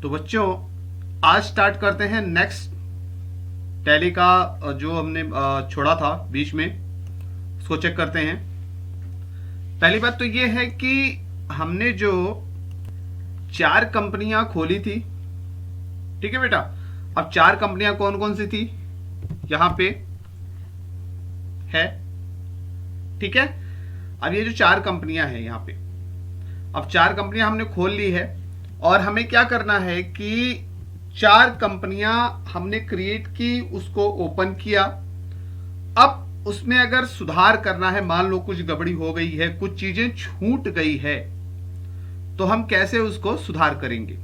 तो बच्चों आज स्टार्ट करते हैं नेक्स्ट टैली का जो हमने छोड़ा था बीच में, उसको चेक करते हैं। पहली बात तो ये है कि हमने जो 4 कंपनियां खोली थी, ठीक है बेटा। अब 4 कंपनियां कौन कौन सी थी यहां पे है, ठीक है। अब ये जो 4 कंपनियां हैं यहां पे, अब 4 कंपनियां हमने खोल ली है और हमें क्या करना है कि 4 कंपनियां हमने क्रिएट की, उसको ओपन किया। अब उसमें अगर सुधार करना है, मान लो कुछ गड़बड़ी हो गई है, कुछ चीजें छूट गई है, तो हम कैसे उसको सुधार करेंगे,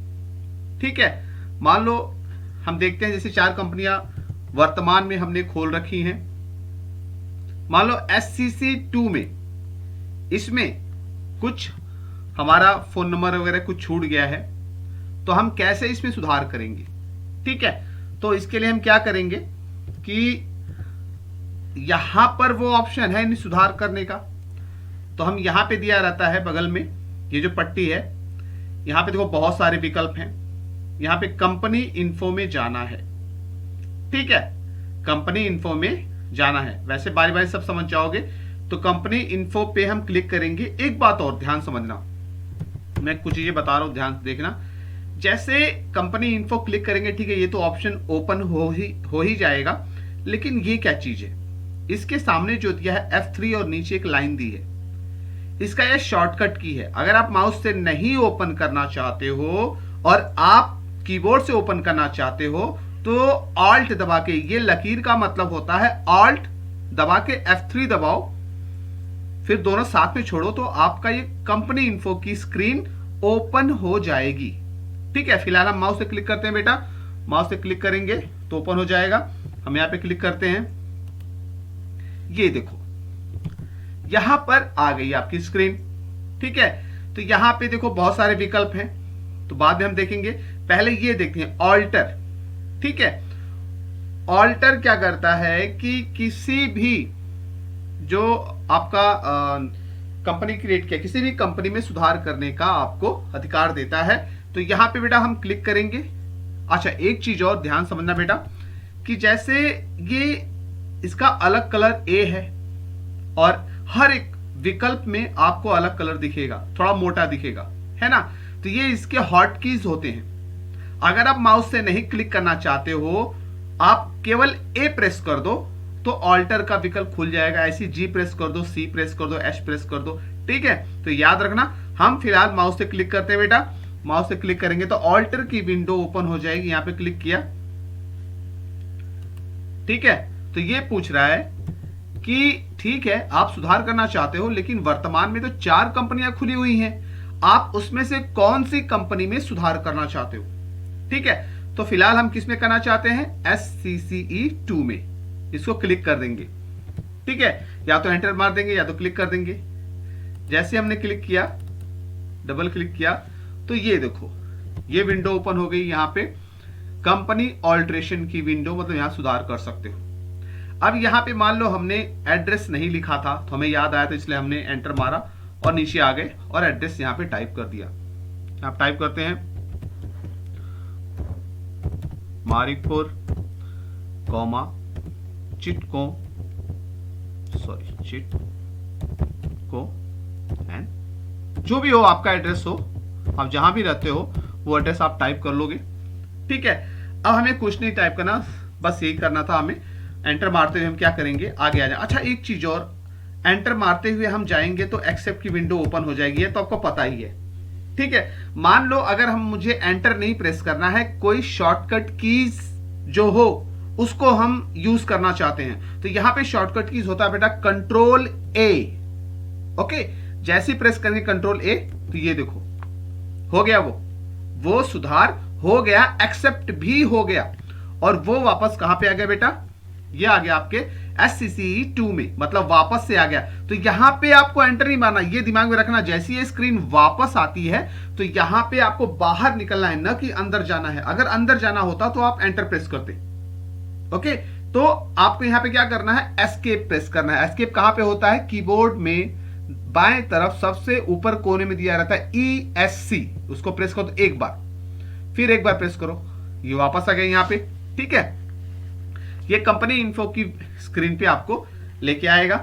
ठीक है। मान लो हम देखते हैं, जैसे 4 कंपनियां वर्तमान में हमने खोल रखी हैं। मान लो SCC2 में, इसमें कुछ हमारा फोन नंबर वगैरह कुछ छूट गया है, तो हम कैसे इसमें सुधार करेंगे, ठीक है। तो इसके लिए हम क्या करेंगे कि यहां पर वो ऑप्शन है सुधार करने का, तो हम यहां पे दिया रहता है बगल में, ये जो पट्टी है, यहां पे देखो बहुत सारे विकल्प हैं। यहां पे कंपनी इन्फो में जाना है, ठीक है। कंपनी इन्फो में जाना है, वैसे बारी बारी सब समझ जाओगे। तो कंपनी इन्फो पे हम क्लिक करेंगे। एक बात और ध्यान समझना, मैं कुछ चीजें बता रहा हूं, ध्यान से देखना। जैसे कंपनी इन्फो क्लिक करेंगे, ठीक है, ये तो ऑप्शन ओपन हो ही जाएगा। लेकिन ये क्या चीज है, इसके सामने जो दिया है F3 और नीचे एक लाइन दी है, इसका यह शॉर्टकट की है। अगर आप माउस से नहीं ओपन करना चाहते हो और आप कीबोर्ड से ओपन करना चाहते हो, तो ऑल्ट दबा के, ये लकीर का मतलब होता है ऑल्ट दबा के F3 दबाओ, फिर दोनों साथ में छोड़ो, तो आपका ये कंपनी इन्फो की स्क्रीन ओपन हो जाएगी, ठीक है। फिलहाल हम माउस से क्लिक करते हैं बेटा, माउस से क्लिक करेंगे तो ओपन हो जाएगा। हम यहां पे क्लिक करते हैं, ये देखो यहां पर आ गई आपकी स्क्रीन, ठीक है। तो यहां पे देखो बहुत सारे विकल्प हैं, तो बाद में हम देखेंगे। पहले ये देखते हैं ऑल्टर, ठीक है। ऑल्टर क्या करता है कि किसी भी जो आपका कंपनी क्रिएट किया, किसी भी कंपनी में सुधार करने का आपको अधिकार देता है। तो यहां पे बेटा हम क्लिक करेंगे। अच्छा, एक चीज और ध्यान समझना बेटा, कि जैसे ये इसका अलग कलर A है और हर एक विकल्प में आपको अलग कलर दिखेगा, थोड़ा मोटा दिखेगा, है ना। तो ये इसके हॉट कीज होते हैं। अगर आप माउस से नहीं क्लिक करना चाहते हो, आप केवल A प्रेस कर दो तो ऑल्टर का विकल्प खुल जाएगा। ऐसी G प्रेस कर दो, C प्रेस कर दो, H प्रेस कर दो, ठीक है। तो याद रखना, हम फिलहाल माउस से क्लिक करते हैं बेटा। माउस से क्लिक करेंगे तो ऑल्टर की विंडो ओपन हो जाएगी। यहां पे क्लिक किया, ठीक है। तो ये पूछ रहा है कि ठीक है, आप सुधार करना चाहते हो, लेकिन वर्तमान में तो 4 कंपनियां खुली हुई हैं, आप उसमें से कौन सी कंपनी में सुधार करना चाहते हो, ठीक है। तो फिलहाल हम किस में करना चाहते हैं, SCCE2 में। इसको क्लिक कर देंगे, ठीक है। या तो एंटर मार देंगे या तो क्लिक कर देंगे। जैसे हमने क्लिक किया, डबल क्लिक किया, तो ये देखो ये विंडो ओपन हो गई। यहां पे कंपनी ऑल्ट्रेशन की विंडो, मतलब यहां सुधार कर सकते हो। अब यहां पे मान लो हमने एड्रेस नहीं लिखा था, तो हमें याद आया, तो इसलिए हमने एंटर मारा और नीचे आ गए और एड्रेस यहां पे टाइप कर दिया। आप टाइप करते हैं मारिकपुर कौमा चिटको, सॉरी चिटको एंड जो भी हो आपका एड्रेस हो, आप जहां भी रहते हो वो एड्रेस आप टाइप कर लोगे, ठीक है। अब हमें कुछ नहीं टाइप करना, बस यही करना था हमें। एंटर मारते हुए हम क्या करेंगे, आगे आ जाए। अच्छा, एक चीज और, एंटर मारते हुए हम जाएंगे तो एक्सेप्ट की विंडो ओपन हो जाएगी, ये तो आपको पता ही है, ठीक है। मान लो अगर हम मुझे एंटर नहीं प्रेस करना है, कोई शॉर्टकट कीज जो हो उसको हम यूज करना चाहते हैं, तो यहां पे शॉर्टकट कीज होता है बेटा कंट्रोल A, ओके। जैसे प्रेस करेंगे कंट्रोल A, तो ये देखो हो गया, वो सुधार हो गया, एक्सेप्ट भी हो गया, और वो वापस कहां पे आ गया बेटा, ये आ गया आपके SCCE2 में, मतलब वापस से आ गया। तो यहां पे आपको एंटर नहीं मारना, ये दिमाग में रखना। जैसी ये स्क्रीन वापस आती है तो यहां पे आपको बाहर निकलना है, न कि अंदर जाना है। अगर अंदर जाना होता तो आप एंटर प्रेस करते, ओके। तो आपको यहां पे क्या करना है, एस्केप प्रेस करना है। एस्केप कहां पे होता है, कीबोर्ड में बाएं तरफ सबसे ऊपर कोने में दिया रहता है ESC, उसको प्रेस करो तो एक बार, फिर एक बार प्रेस करो, ये वापस आ गया यहाँ पे। ठीक है, ये कंपनी इन्फो की स्क्रीन पे आपको लेके आएगा।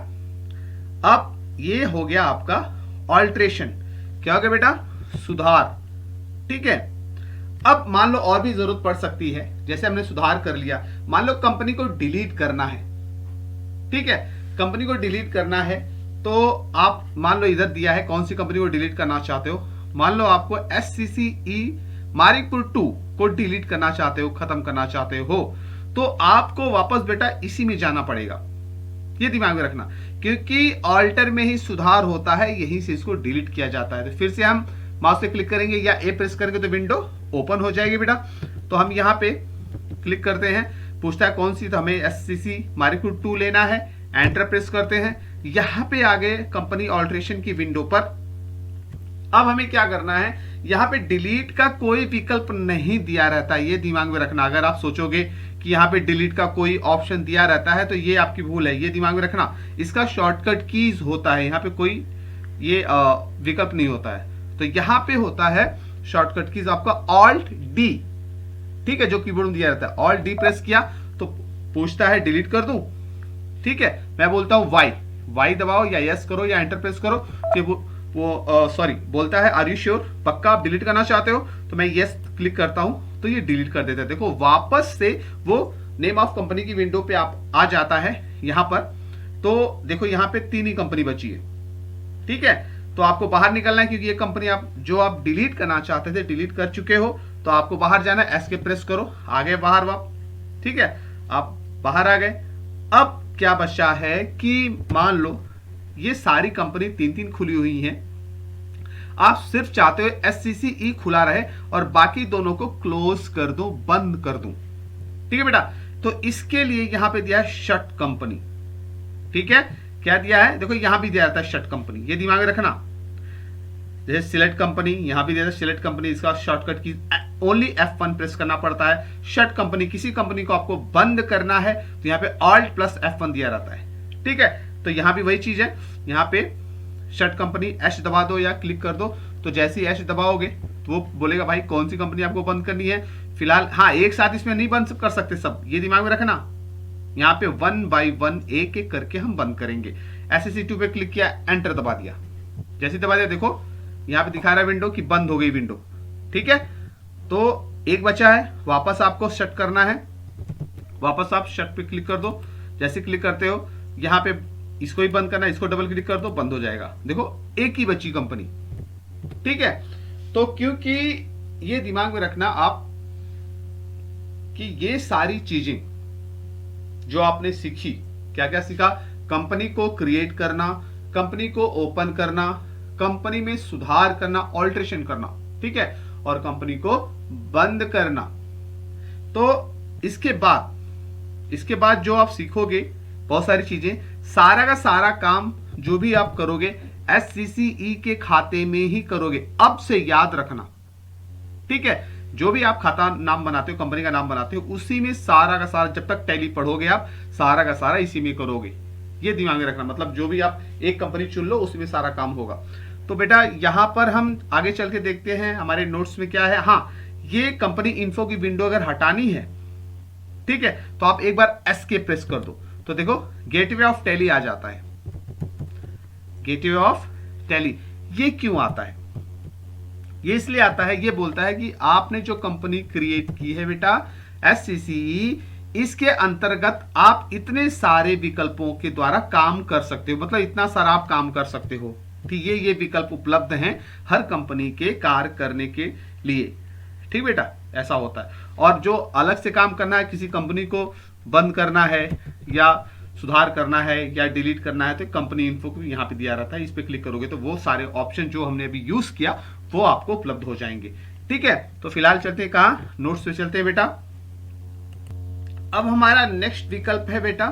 अब ये हो गया आपका ऑल्ट्रेशन, क्या हो गया बेटा, सुधार। ठीक है, अब मान लो और भी जरूरत पड़ सकती है, जैसे हमने सुधार कर लिया, मान लो कंपनी को डिलीट करना है। ठीक है, कंपनी को डिलीट करना है तो आप मान लो इधर दिया है कौन सी कंपनी को डिलीट करना चाहते हो। मान लो आपको SCCE मारिकपुर 2 को डिलीट करना चाहते हो, खत्म करना चाहते हो, तो आपको वापस बेटा इसी में जाना पड़ेगा, ये दिमाग में रखना, क्योंकि ऑल्टर में ही सुधार होता है, यहीं से इसको डिलीट किया जाता है। तो फिर से हम माउस से क्लिक करेंगे या ए प्रेस करेंगे तो विंडो ओपन हो जाएगी बेटा। तो हम यहाँ पे क्लिक करते हैं, पूछता है कौन सी, तो हमें SCC मारिकपुर 2 लेना है, एंटर प्रेस करते हैं। यहाँ पे आ गए कंपनी ऑल्ट्रेशन की विंडो पर। अब हमें क्या करना है, यहाँ पे डिलीट का कोई विकल्प नहीं दिया रहता है, ये दिमाग में रखना। अगर आप सोचोगे कि यहाँ पे डिलीट का कोई ऑप्शन दिया रहता है तो ये आपकी भूल है, ये दिमाग में रखना। इसका शॉर्टकट कीज होता है, यहाँ पे कोई ये विकल्प नहीं होता है। तो यहाँ पे होता है शॉर्टकट कीज आपका Alt D। ठीक है, जो कीबोर्ड में दिया रहता है, Alt D प्रेस किया तो पूछता है डिलीट कर दूं। ठीक है, मैं बोलता हूं वाई दबाओ या यस करो या एंटर प्रेस करो, कि वो सॉरी बोलता है आर यू श्योर, पक्का आप डिलीट करना चाहते हो, तो मैं यस क्लिक करता हूं तो ये डिलीट कर देता है। देखो वापस से वो नेम ऑफ कंपनी की विंडो पे आप आ जाता है यहां पर। तो देखो यहाँ पे 3 ही कंपनी बची है। ठीक है, तो आपको बाहर निकलना है, क्योंकि ये कंपनी आप जो आप डिलीट करना चाहते थे डिलीट कर चुके हो, तो आपको बाहर जाना है, एस्केप प्रेस करो, आ गए बाहर आप। ठीक है, आप बाहर आ गए। अब क्या बचा है कि मान लो ये सारी कंपनी 3-3 खुली हुई हैं, आप सिर्फ चाहते हो SCCE खुला रहे और बाकी दोनों को क्लोज कर दूं, बंद कर दूं। ठीक है बेटा, तो इसके लिए यहां पे दिया है शट कंपनी। ठीक है, क्या दिया है, देखो यहां भी दिया जाता है शट कंपनी, ये दिमाग में रखना। जैसे सिलेक्ट कंपनी, यहां भी दिया है सिलेक्ट कंपनी, इसका शॉर्टकट की ओनली F1 प्रेस करना पड़ता है। शट कंपनी, किसी कंपनी को आपको बंद करना है तो यहाँ पे Alt+F1 दिया रहता है। ठीक है, तो यहां भी वही चीज है, यहाँ पे शट कंपनी H दबा दो या क्लिक कर दो, तो जैसे ही H दबाओगे तो वो बोलेगा भाई कौन सी कंपनी आपको बंद करनी है। फिलहाल हाँ, एक साथ इसमें नहीं बंद कर सकते सब, ये दिमाग में रखना। यहाँ पे 1 बाय 1 एक एक करके हम बंद करेंगे। SCC2 पे क्लिक किया, एंटर दबा दिया, जैसे दबा दिया देखो यहाँ पे दिखा रहा है विंडो की बंद हो गई विंडो। ठीक है, तो एक बचा है, वापस आपको शट करना है, वापस आप शट पे क्लिक कर दो। जैसे क्लिक करते हो यहाँ पे इसको ही बंद करना है, इसको डबल क्लिक कर दो, बंद हो जाएगा। देखो एक ही बची कंपनी। ठीक है, तो क्योंकि ये दिमाग में रखना आप कि ये सारी चीजें जो आपने सीखी, क्या क्या सीखा, कंपनी को क्रिएट करना, कंपनी को ओपन करना, कंपनी में सुधार करना, ऑल्ट्रेशन करना, ठीक है, और कंपनी को बंद करना। तो इसके बाद जो आप सीखोगे बहुत सारी चीजें, सारा का सारा काम जो भी आप करोगे SCCE के खाते में ही करोगे। अब से याद रखना, ठीक है, जो भी आप खाता नाम बनाते हो, कंपनी का नाम बनाते हो, उसी में सारा का सारा, जब तक टैली पढ़ोगे आप सारा का सारा इसी में करोगे। ये दिमाग में रखना, मतलब जो भी आप एक कंपनी चुन लो उसी में सारा काम होगा। तो बेटा यहां पर हम आगे चल के देखते हैं हमारे नोट्स में क्या है। हाँ, ये कंपनी इन्फो की विंडो अगर हटानी है, ठीक है, तो आप एक बार एस्केप प्रेस कर दो, तो देखो गेटवे ऑफ टैली आ जाता है। गेटवे ऑफ टैली ये क्यों आता है? ये इसलिए आता है, ये बोलता है कि आपने जो कंपनी क्रिएट की है बेटा SCCE, इसके अंतर्गत आप इतने सारे विकल्पों के द्वारा काम कर सकते हो, मतलब इतना सारा आप काम कर सकते हो। ठीक है, ये विकल्प उपलब्ध हैं हर कंपनी के कार्य करने के लिए। ठीक बेटा, ऐसा होता है। और जो अलग से काम करना है, किसी कंपनी को बंद करना है या सुधार करना है या डिलीट करना है, तो कंपनी इन्फो को यहाँ पे दिया रहता है, इस पे क्लिक करोगे तो वो सारे ऑप्शन जो हमने अभी यूज किया वो आपको उपलब्ध हो जाएंगे। ठीक है, तो फिलहाल चलते हैं कहाँ, नोट्स पे चलते हैं बेटा। अब हमारा नेक्स्ट विकल्प है बेटा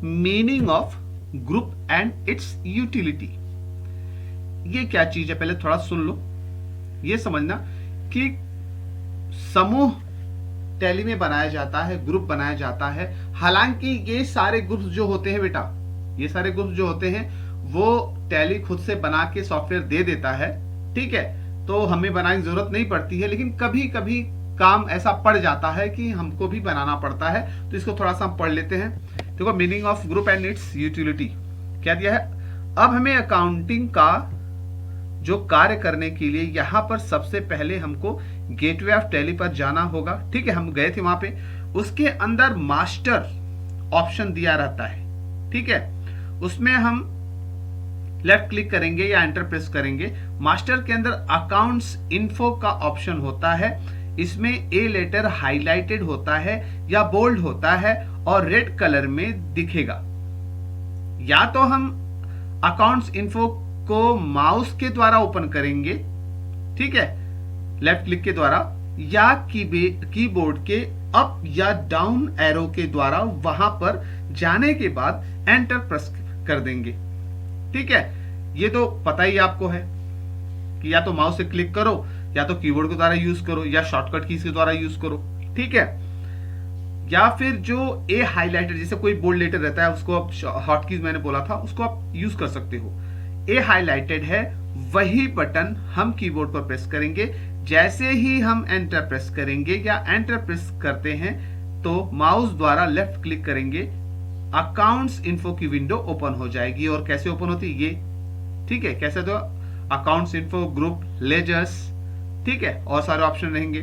meaning of group and it's utility. ये क्या चीज है पहले थोड़ा सुन लो, ये समझना कि समूह टैली में बनाया जाता है, ग्रुप बनाया जाता है। हालांकि ये सारे ग्रुप्स जो होते हैं बेटा, ये सारे ग्रुप्स जो होते हैं वो टैली खुद से बना के सॉफ्टवेयर दे देता है, ठीक है, तो हमें बनाने की जरूरत नहीं पड़ती है, लेकिन कभी कभी काम ऐसा पड़ जाता है कि हमको भी बनाना पड़ता है। तो इसको थोड़ा सा हम पढ़ लेते हैं। देखो, meaning of group and it's utility क्या दिया है। अब हमें अकाउंटिंग का जो कार्य करने के लिए यहाँ पर सबसे पहले हमको गेटवे ऑफ टैली पर जाना होगा। ठीक है, हम गए थे वहां पे। उसके अंदर मास्टर ऑप्शन दिया रहता है। ठीक है, उसमें हम लेफ्ट क्लिक करेंगे या एंटर प्रेस करेंगे। मास्टर के अंदर अकाउंट्स इन्फो का ऑप्शन होता है। इसमें ए लेटर हाईलाइटेड होता है या बोल्ड होता है और रेड कलर में दिखेगा। या तो हम अकाउंट्स इन्फो को माउस के द्वारा ओपन करेंगे, ठीक है, लेफ्ट क्लिक के द्वारा, या कीबोर्ड के अप या डाउन एरो के द्वारा वहां पर जाने के बाद एंटर प्रेस कर देंगे। ठीक है, ये तो पता ही आपको है कि या तो माउस से क्लिक करो, या तो कीबोर्ड के द्वारा यूज करो, या शॉर्टकट कीज के द्वारा यूज करो। ठीक है, या फिर जो ए हाईलाइटेड, जैसे कोई बोल्ड लेटर रहता है उसको आप हॉट कीज मैंने बोला था उसको आप यूज कर सकते हो। ए हाईलाइटेड है वही बटन हम कीबोर्ड पर प्रेस करेंगे। जैसे ही हम एंटर प्रेस करेंगे या एंटर प्रेस करते हैं तो माउस द्वारा लेफ्ट क्लिक करेंगे, अकाउंट्स इन्फो की विंडो ओपन हो जाएगी। और कैसे ओपन होती है ये, ठीक है, कैसे, तो अकाउंट्स इन्फो, ग्रुप, लेजर्स, ठीक है, और सारे ऑप्शन रहेंगे।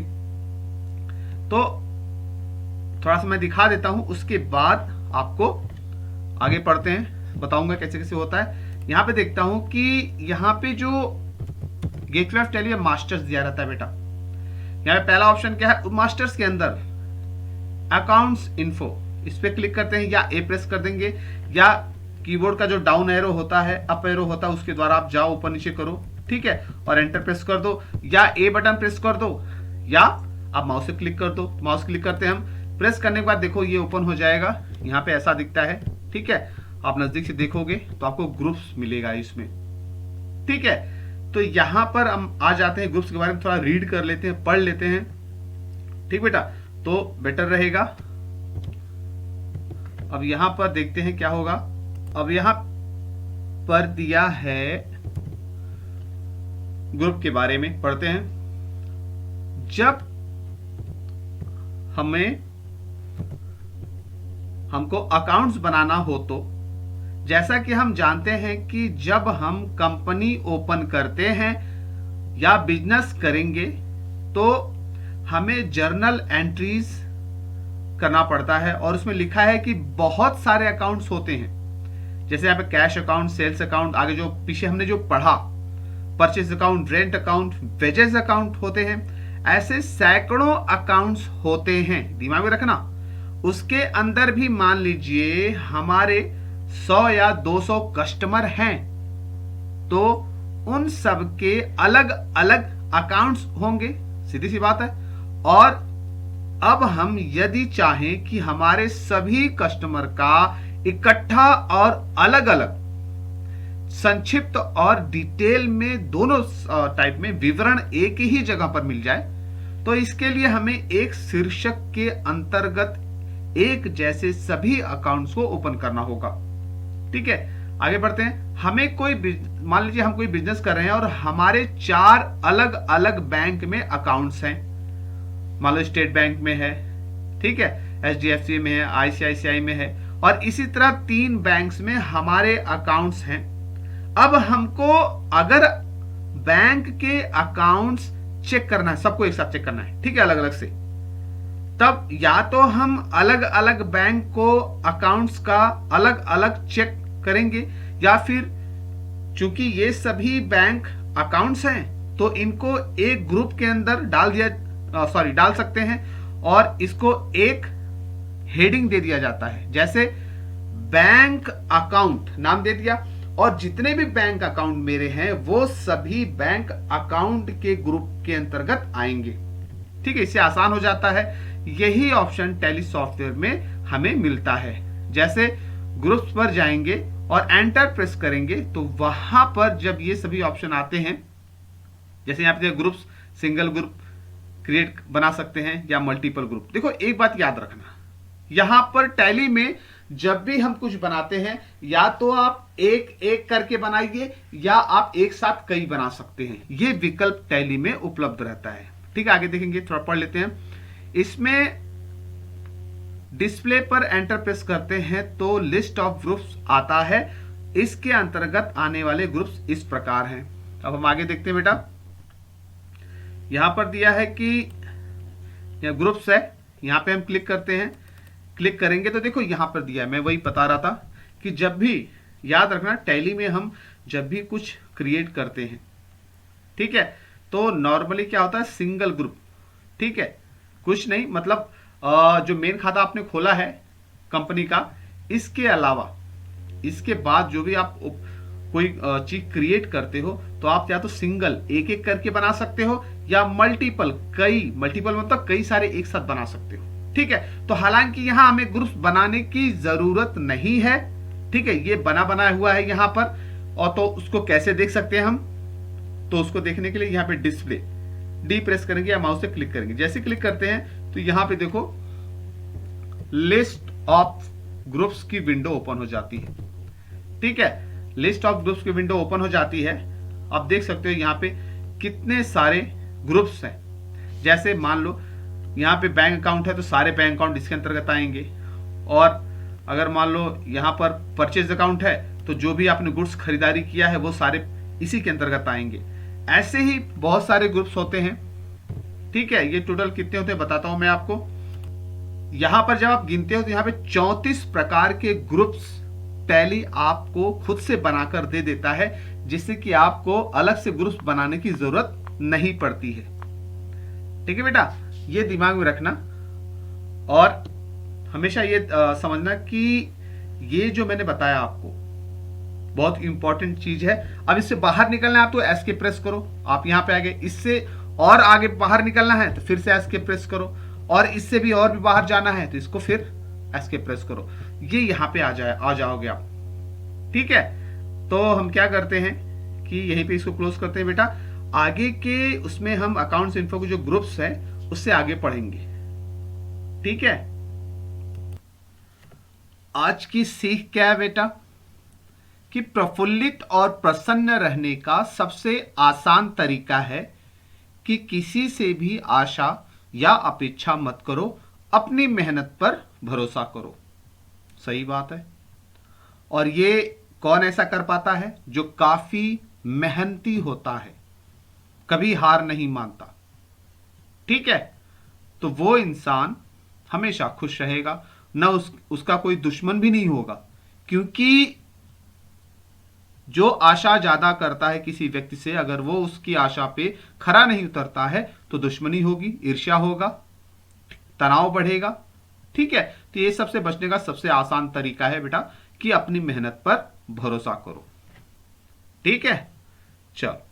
तो थोड़ा सा मैं दिखा देता हूं, उसके बाद आपको आगे पढ़ते हैं, बताऊंगा कैसे कैसे होता है। यहां पे देखता हूं कि यहां पे जो गेटवे ऑफ टैली मास्टर्स दिया रहता है बेटा। यहां पे पहला ऑप्शन क्या है, मास्टर्स के अंदर अकाउंट्स इन्फो, इस पे क्लिक करते हैं या ए प्रेस कर देंगे, या कीबोर्ड का जो डाउन एरो होता है, अप एरो होता है, उसके द्वारा आप जाओ, ऊपर नीचे करो, ठीक है, और एंटर प्रेस कर दो, या ए बटन प्रेस कर दो, या आप माउस से क्लिक कर दो। माउस क्लिक करते हैं हम, प्रेस करने के बाद देखो ये ओपन हो जाएगा। यहाँ पे ऐसा दिखता है। ठीक है, आप नजदीक से देखोगे तो आपको ग्रुप्स मिलेगा इसमें। ठीक है, तो यहां पर हम आ जाते हैं, ग्रुप्स के बारे में थोड़ा रीड कर लेते हैं, पढ़ लेते हैं। ठीक बेटा, तो बेटर रहेगा। अब यहां पर देखते हैं क्या होगा। अब यहां पर दिया है ग्रुप के बारे में, पढ़ते हैं। जब हमको अकाउंट्स बनाना हो तो जैसा कि हम जानते हैं कि जब हम कंपनी ओपन करते हैं या बिजनेस करेंगे तो हमें जर्नल एंट्रीज करना पड़ता है, और उसमें लिखा है कि बहुत सारे अकाउंट्स होते हैं। जैसे यहाँ पे कैश अकाउंट, सेल्स अकाउंट, आगे जो पीछे हमने जो पढ़ा, purchase account, rent account, wages account होते हैं। ऐसे सैकड़ों अकाउंट्स होते हैं, दिमाग में रखना। उसके अंदर भी मान लीजिए हमारे 100 या 200 कस्टमर हैं, तो उन सब के अलग अलग अकाउंट्स होंगे, सीधी सी बात है। और अब हम यदि चाहें कि हमारे सभी कस्टमर का इकट्ठा और अलग अलग संक्षिप्त और डिटेल में दोनों टाइप में विवरण एक ही जगह पर मिल जाए, तो इसके लिए हमें एक शीर्षक के अंतर्गत एक जैसे सभी अकाउंट्स को ओपन करना होगा। ठीक है, आगे बढ़ते हैं। हमें कोई, मान लीजिए हम कोई बिजनेस कर रहे हैं और हमारे 4 अलग अलग बैंक में अकाउंट्स हैं। मान लो स्टेट बैंक में है, ठीक है, HDFC में है, ICICI में है, और इसी तरह 3 बैंक्स में हमारे अकाउंट्स हैं। अब हमको अगर बैंक के अकाउंट्स चेक करना है, सबको एक साथ चेक करना है, ठीक है, अलग अलग से, तब या तो हम अलग अलग बैंक को अकाउंट्स का अलग अलग चेक करेंगे, या फिर चूंकि ये सभी बैंक अकाउंट्स हैं तो इनको एक ग्रुप के अंदर डाल सकते हैं, और इसको एक हेडिंग दे दिया जाता है। जैसे बैंक अकाउंट नाम दे दिया, और जितने भी बैंक अकाउंट मेरे हैं वो सभी बैंक अकाउंट के ग्रुप के अंतर्गत आएंगे। ठीक है, इससे आसान हो जाता है। यही ऑप्शन टैली सॉफ्टवेयर में हमें मिलता है। जैसे ग्रुप्स पर जाएंगे और एंटर प्रेस करेंगे तो वहां पर जब ये सभी ऑप्शन आते हैं, जैसे यहां पे ग्रुप्स, सिंगल ग्रुप क्रिएट बना सकते हैं या मल्टीपल ग्रुप। देखो एक बात याद रखना, यहां पर टैली में जब भी हम कुछ बनाते हैं या तो आप एक एक करके बनाइए या आप एक साथ कई बना सकते हैं। ये विकल्प टैली में उपलब्ध रहता है। ठीक है, आगे देखेंगे, थोड़ा पढ़ लेते हैं। इसमें डिस्प्ले पर एंटर प्रेस करते हैं तो लिस्ट ऑफ ग्रुप्स आता है। इसके अंतर्गत आने वाले ग्रुप्स इस प्रकार हैं। अब हम आगे देखते हैं बेटा, यहां पर दिया है कि यह ग्रुप्स है, यहां पे हम क्लिक करते हैं। क्लिक करेंगे तो देखो यहां पर दिया है, मैं वही बता रहा था कि जब भी, याद रखना टैली में हम जब भी कुछ क्रिएट करते हैं, ठीक है, तो नॉर्मली क्या होता है, सिंगल ग्रुप। ठीक है, कुछ नहीं, मतलब जो मेन खाता आपने खोला है कंपनी का, इसके अलावा इसके बाद जो भी आप कोई चीज क्रिएट करते हो तो आप या तो सिंगल एक एक करके बना सकते हो या मल्टीपल मल्टीपल मतलब कई सारे एक साथ बना सकते हो। ठीक है, तो हालांकि यहां हमें ग्रुप्स बनाने की जरूरत नहीं है। ठीक है, ये बना बनाया हुआ है यहां पर। और तो उसको कैसे देख सकते हैं हम, तो उसको देखने के लिए यहां पे डिस्प्ले डी प्रेस करेंगे या माउस से क्लिक करेंगे। जैसे क्लिक करते हैं तो यहां पे देखो लिस्ट ऑफ ग्रुप्स की विंडो ओपन हो जाती है। ठीक है, लिस्ट ऑफ ग्रुप्स की विंडो ओपन हो जाती है। आप देख सकते हो यहां पे कितने सारे ग्रुप्स हैं। जैसे मान लो यहां पे बैंक अकाउंट है तो सारे बैंक अकाउंट इसके अंतर्गत आएंगे। और अगर मान लो यहां पर परचेज अकाउंट है तो जो भी आपने गुड्स खरीदारी किया है वो सारे इसी के अंतर्गत आएंगे। ऐसे ही बहुत सारे ग्रुप्स होते हैं। ठीक है, ये टोटल कितने होते हैं बताता हूं मैं आपको। यहां पर जब आप गिनते हो तो यहां पे 34 प्रकार के ग्रुप्स टैली आपको खुद से बनाकर दे देता है, जिससे कि आपको अलग से ग्रुप्स बनाने की जरूरत नहीं पड़ती है। ठीक है बेटा, ये दिमाग में रखना और हमेशा ये समझना कि ये जो मैंने बताया आपको बहुत इंपॉर्टेंट चीज है। अब इससे बाहर निकलना है आप तो एस्केप प्रेस करो। आप यहां पे आ गए, इससे और आगे बाहर निकलना है तो फिर से एस्केप प्रेस करो, और इससे भी और भी बाहर जाना है तो इसको फिर एस्केप प्रेस करो। ये यहां पे आ जाओगे आप। ठीक है, तो हम क्या करते हैं कि यहीं पे इसको क्लोज करते हैं बेटा। आगे के उसमें हम अकाउंट्स इन्फो के जो ग्रुप्स है उससे आगे पढ़ेंगे। ठीक है, आज की सीख क्या है बेटा, कि प्रफुल्लित और प्रसन्न रहने का सबसे आसान तरीका है कि किसी से भी आशा या अपेक्षा मत करो, अपनी मेहनत पर भरोसा करो। सही बात है। और ये कौन ऐसा कर पाता है, जो काफी मेहनती होता है, कभी हार नहीं मानता। ठीक है, तो वो इंसान हमेशा खुश रहेगा, ना उसका कोई दुश्मन भी नहीं होगा। क्योंकि जो आशा ज्यादा करता है किसी व्यक्ति से, अगर वो उसकी आशा पे खरा नहीं उतरता है तो दुश्मनी होगी, ईर्ष्या होगा, तनाव बढ़ेगा। ठीक है, तो ये सबसे बचने का सबसे आसान तरीका है बेटा कि अपनी मेहनत पर भरोसा करो। ठीक है, चलो।